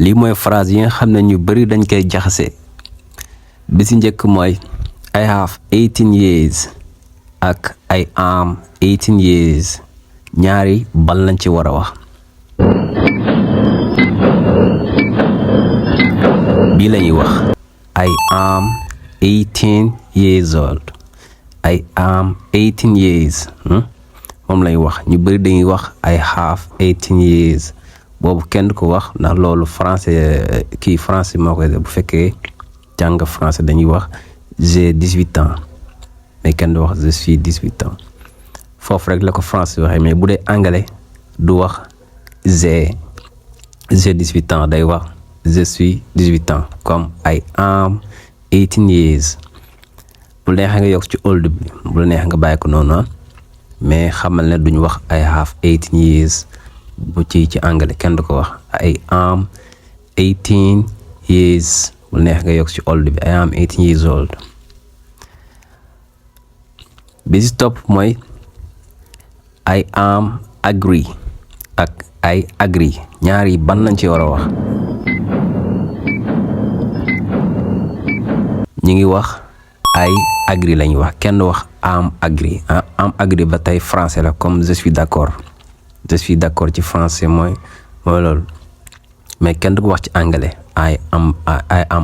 lii mooy phrase yi nga xam ne ñu bari dañ koy jaxase. bi si njëkk mooy I have 18 years ak I am 18 years ñaari ban lañ ci war a wax. bii la ñuy wax I am 18 years old. I am 18 years moom lañuy wax. ñu bari dañuy wax I have 18 years boobu kenn du ko wax ndax loolu français français moo koy bu fekkee jàng français dañuy wax j'ai 18 ans mais kenn du wax je suis 18 ans foofu rek la ko français waxee mais bu dee anglais du wax j'ai 18 ans day wax je suis 18 ans comme I am 18 years. bu neexee nga yokk ci old bi bu la neexee nga bàyyi ko noonu mais xamal ne duñu wax I have 18 years bu ci anglais kenn du ko wax I am 18 years bu la neexee nga yokk ci old bi I am 18 years old. bi si topp mooy I am agree ak I agree ñaari ban lañ ci war a wax. ñi ngi wax I agree lañuy wax kenn wax am agree am agree ba tey français la comme je suis d'accord ci français mooy loolu mais kenn du ko wax ci anglais I am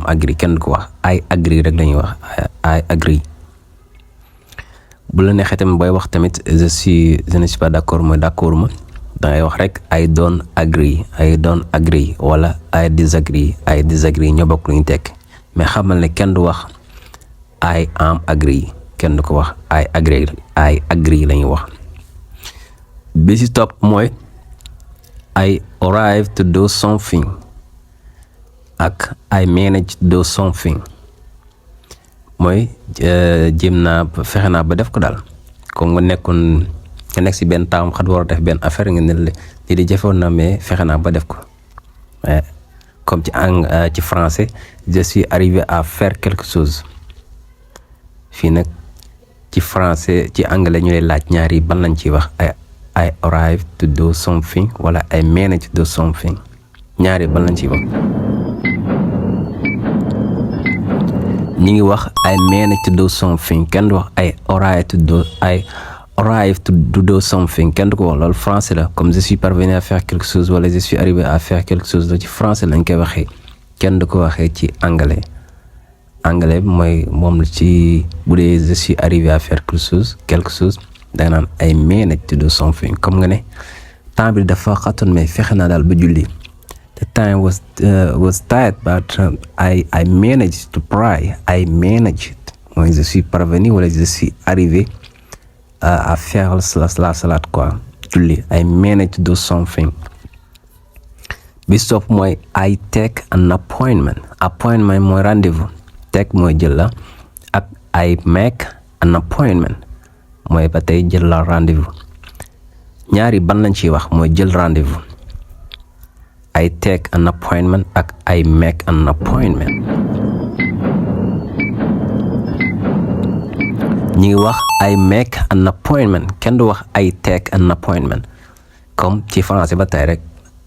agree kenn du ko wax I agree rek lañuy wax I agree. bu la neexee tamit booy wax tamit je ne suis pas d'accord mooy d'accord ma dangay wax rek I don't agree wala I disagree ñoo bokk lu ñu tekk mais xamal ne kenn du wax I am agree kenn du ko wax I agree la ñuy wax. bi ci topp mooy I arrive to do something ak I manage to do something mooy fexe naa ba def ko daal comme nga nekk ci benn temps xat war a def benn affaire nga ne lii di jafewoon na mais fexe naa ba def ko comme ci français je suis arrivé à faire quelque chose. fii nag ci français ci anglais ñu lay laaj ñaari ban lañ ciy wax I arrive to do something wala I manage to do something ñaari ban lañ ciy wax. ñi ngi wax I manage to do something kenn du wax I arrive to do something kenn du ko wax loolu français la comme je suis parvenu à faire quelque chose wala je suis arrivé à faire quelque chose la ci français lañ koy waxee kenn du ko waxee ci anglais. anglais mooy moom la ci bu dee je suis arrivé à faire quelque chose danga naan I manage to do something comme nga ne temps bi dafa xatoon mais fexe naa daal ba julli. The time was tight but I managed to pray. I managed mooy je suis parvenu wala je suis arrivé à faire la salade quoi julli I managed to do something. bi stop mooy I take an appointment mooy rendez-vous. teg mooy jël la ak I make an appointment mooy ba tey jël la rendez-vous ñaari ban lañ ciy wax mooy jël rendez-vous I take an appointment ak I make an appointment. ñi ngi wax I make an appointment kenn du wax I take an appointment comme ci français ba tey rek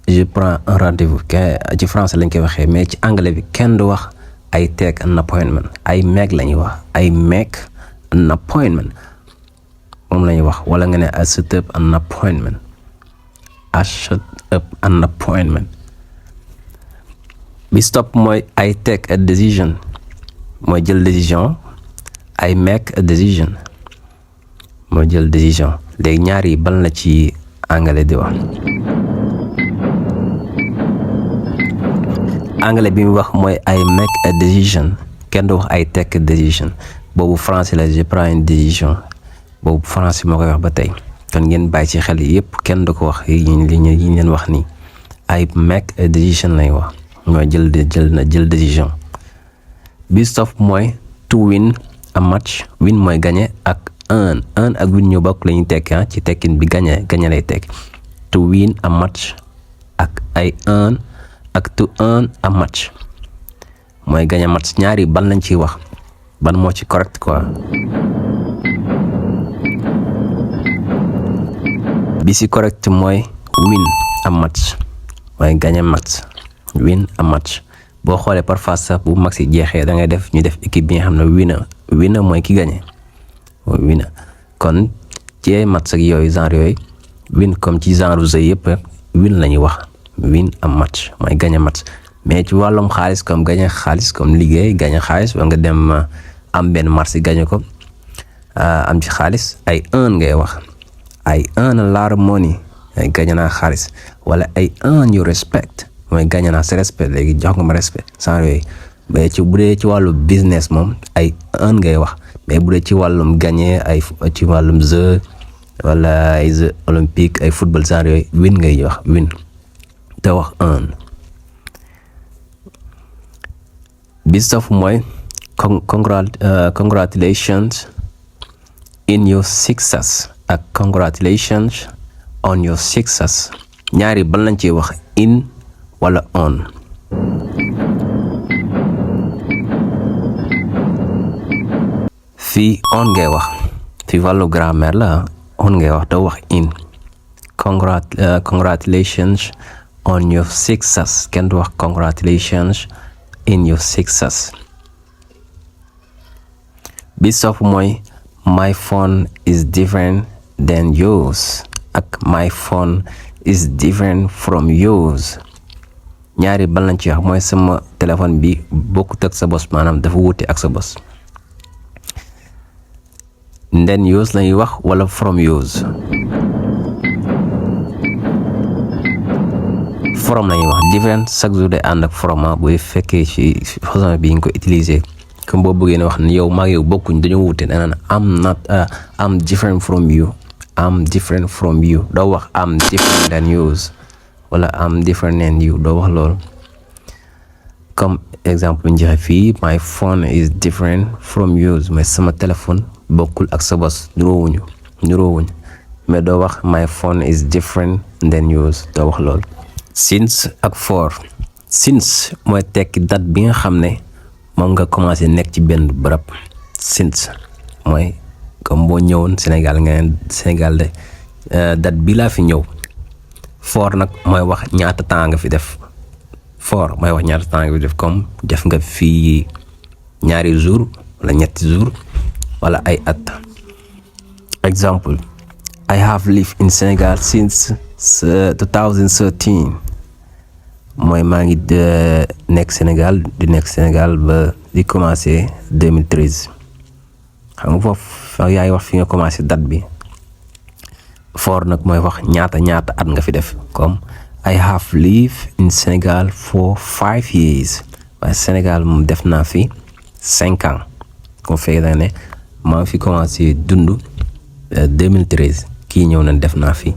je prends un rendez-vous ci français lañ koy waxee mais ci anglais bi kenn du wax I take an appointment I make la ñuy wax I make an appointment moom la ñuy wax wala nga ne I set up an appointment bi stop mooy I take a decision mooy jël décision I make a decision mooy jël décision léegi ñaar yi ban la ci anglais di wax. anglais bi mu wax mooy I make a decision kenn du wax I take a decision boobu français la je prends une décision boobu français moo koy wax ba tey kon ngeen bàyyi ci xel yépp kenn du ko wax yi leen wax nii I make a decision lay wax mooy jël décision. bi stop mooy to win a match win mooy gagné ak earn ak win ñu bokk la ñuy tekki ci tekkin bi gagné lay tekk to win a match ak I earn ak to earn a match mooy gagné match ñaari ban lañ ciy wax ban moo ci correct quoi. bi si correct mooy win a match mooy gagné match win a match. boo xoolee parfois sax bu match yi jeexee da ngay def ñu def équipe bi nga xam ne winner mooy ki gagné winner. kon ci ay match ak yooyu genre yooyu win comme ci genre jeu yëpp win la ñuy wax win a match mooy gagné match. mais ci wàllum xaalis comme gagné xaalis comme liggéey gagné xaalis wala nga dem am benn marché gagné ko am ci xaalis ay earn ngay wax ay earn a lot of money ay gagné naa xaalis wala ay earn your respect mooy gagné naa sa respect léegi jox nga ma respect sans yooyu. mais bu dee ci wàllu business moom ay earn ngay wax mais bu dee ci wàllum gagné ay ci wàllum jeu wala ay jeux olympique ay football genre yooyu win ngay wax win te wax earn. bi stof mooy congratulations in your success ak congratulations on your success. ñaari ban lañ ciy wax in wala on. fii on ngay wax fii wàllu grammaire la on ngay wax doo wax in. congratulations on your success kenn du wax congratulations in your success. bi sof mooy my phone is different than yours ak my phone is different from yours. ñaari ban lañ ci wax mooy sama téléphone bi bokkut ak sa bos maanaam dafa wuute ak sa bos. then yours lañuy wax wala from yours. from lañuy wax different chaque jour day ànd ak from buy fekkee ci façon bi nga ko utiliser comme boo bëggee ne wax ne yow maa ngi yow bokkuñ dañoo wuute da naan I'm different from you. I'm different from you doo wax I'm different than yours wala I'm different than you doo wax loolu. comme exemple bu njëkk fii my phone is different from yours mais sama téléphone bokkul ak sa bos nuroowuñ mais doo wax my phone is different than yours doo wax loolu. since ak for. since mooy tekki date bi nga xam ne moom nga commencé nekk ci benn bërëb. since mooy comme boo ñëwoon Sénégal nga ne Sénégal de date bi laa fi ñëw. for nag mooy wax ñaata temps nga fi def. for mooy wax ñaata temps nga fi def comme def nga fi ñaari jour wala ñetti jour wala ay at. exemple I have lived in Senegal since 2013 mooy maa ngi nekk Sénégal ba di commencé 2013 xam nga foofu yaay wax fi nga commencé date bi. for nag mooy wax ñaata at nga fi def comme I have lived in Senegal for 5 years waaye Sénégal moom def naa fi 5 ans comme fekk da ne maa ngi fi commencé dund 2013 kii ñëw na def naa fi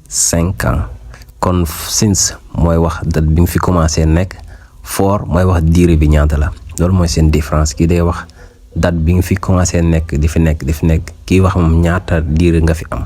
5 ans. kon since mooy wax date bi nga fi commencé nekk. for mooy wax diire bi ñaata la loolu mooy seen différence kii day wax date bi nga fi commencé nekk di fi nekk kii wax moom ñaata diire nga fi am.